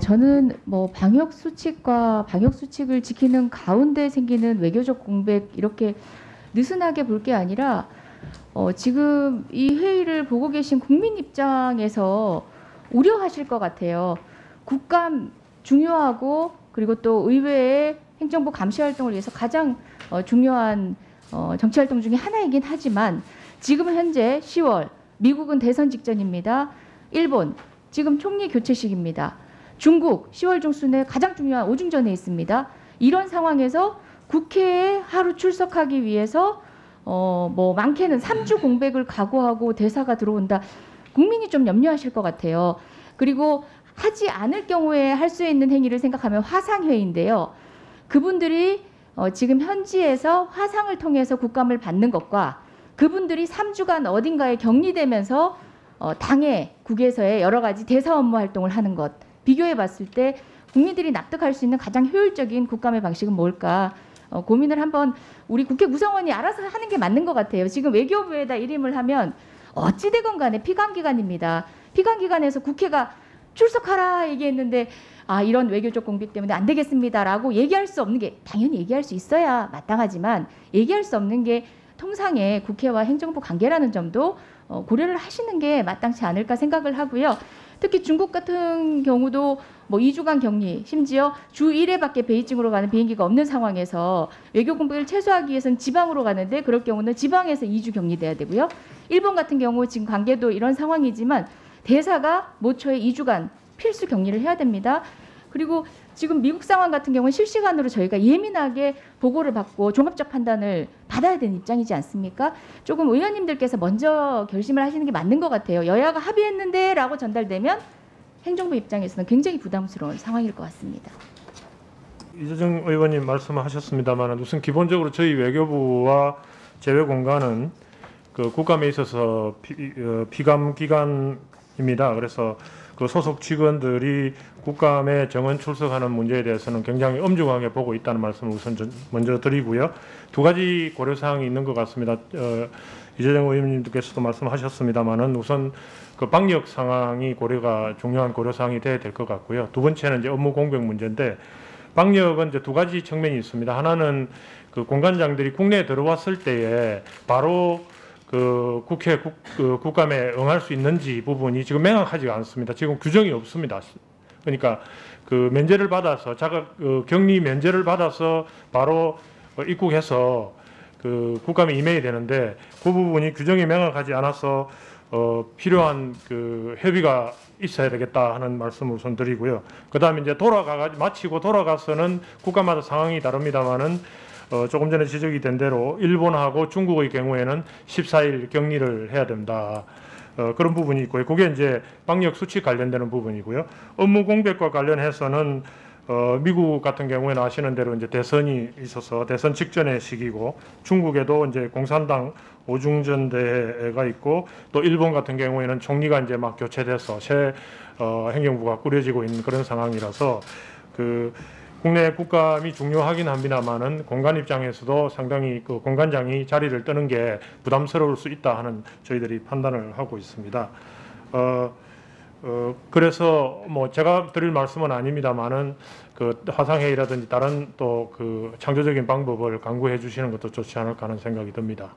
저는 뭐 방역 수칙과 방역 수칙을 지키는 가운데 생기는 외교적 공백 이렇게 느슨하게 볼 게 아니라 지금 이 회의를 보고 계신 국민 입장에서 우려하실 것 같아요. 국감 중요하고 그리고 또 의회의 행정부 감시 활동을 위해서 가장 중요한 정치 활동 중에 하나이긴 하지만 지금 현재 10월 미국은 대선 직전입니다. 일본 지금 총리 교체식입니다. 중국 10월 중순에 가장 중요한 오중전에 있습니다. 이런 상황에서 국회에 하루 출석하기 위해서 뭐 많게는 3주 공백을 각오하고 대사가 들어온다. 국민이 좀 염려하실 것 같아요. 그리고 하지 않을 경우에 할 수 있는 행위를 생각하면 화상회의인데요. 그분들이 지금 현지에서 화상을 통해서 국감을 받는 것과 그분들이 3주간 어딘가에 격리되면서 당의 국에서의 여러 가지 대사 업무 활동을 하는 것 비교해 봤을 때 국민들이 납득할 수 있는 가장 효율적인 국감의 방식은 뭘까 고민을 한번 우리 국회 구성원이 알아서 하는 게 맞는 것 같아요. 지금 외교부에다 일임을 하면 어찌되건 간에 피감기관입니다. 피감기관에서 국회가 출석하라 얘기했는데 이런 외교적 공백 때문에 안 되겠습니다라고 얘기할 수 없는 게 당연히 얘기할 수 있어야 마땅하지만 얘기할 수 없는 게 통상의 국회와 행정부 관계라는 점도 고려를 하시는 게 마땅치 않을까 생각을 하고요. 특히 중국 같은 경우도 뭐 2주간 격리, 심지어 주 1회밖에 베이징으로 가는 비행기가 없는 상황에서 외교 공백을 최소화하기 위해서는 지방으로 가는데 그럴 경우는 지방에서 2주 격리돼야 되고요. 일본 같은 경우 지금 관계도 이런 상황이지만 대사가 모처에 2주간 필수 격리를 해야 됩니다. 그리고 지금 미국 상황 같은 경우는 실시간으로 저희가 예민하게 보고를 받고 종합적 판단을 받아야 되는 입장이지 않습니까? 조금 의원님들께서 먼저 결심을 하시는 게 맞는 것 같아요. 여야가 합의했는데 라고 전달되면 행정부 입장에서는 굉장히 부담스러운 상황일 것 같습니다. 이재정 의원님 말씀하셨습니다만 우선 기본적으로 저희 외교부와 제외공관은 그 국감에 있어서 피감 기관입니다. 그래서 그 소속 직원들이 국감에 정원 출석하는 문제에 대해서는 굉장히 엄중하게 보고 있다는 말씀을 우선 먼저 드리고요. 두 가지 고려사항이 있는 것 같습니다. 이재정 의원님께서도 말씀하셨습니다만은 우선 그 방역 상황이 중요한 고려사항이 돼야 될 것 같고요. 두 번째는 이제 업무 공백 문제인데 방역은 이제 두 가지 측면이 있습니다. 하나는 그 공관장들이 국내에 들어왔을 때에 바로 그 국회 국감에 응할 수 있는지 부분이 지금 명확하지가 않습니다. 지금 규정이 없습니다. 그러니까 그 면제를 받아서 격리 면제를 받아서 바로 입국해서 그 국감에 임해야 되는데 그 부분이 규정이 명확하지 않아서 필요한 그 협의가 있어야 되겠다 하는 말씀을 우선 드리고요. 그다음에 이제 마치고 돌아가서는 국가마다 상황이 다릅니다만은 조금 전에 지적이 된 대로 일본하고 중국의 경우에는 14일 격리를 해야 된다. 그런 부분이 있고요. 그게 이제 방역 수칙 관련되는 부분이고요. 업무 공백과 관련해서는 미국 같은 경우에는 아시는 대로 이제 대선이 있어서 대선 직전의 시기고 중국에도 이제 공산당 오중전 대회가 있고 또 일본 같은 경우에는 총리가 이제 막 교체돼서 새 행정부가 꾸려지고 있는 그런 상황이라서 그 국내 국감이 중요하긴 합니다만은 공관 입장에서도 상당히 그 공관장이 자리를 뜨는 게 부담스러울 수 있다 하는 저희들이 판단을 하고 있습니다. 그래서 뭐 제가 드릴 말씀은 아닙니다만은 그 화상회의라든지 다른 또 그 창조적인 방법을 강구해 주시는 것도 좋지 않을까 하는 생각이 듭니다.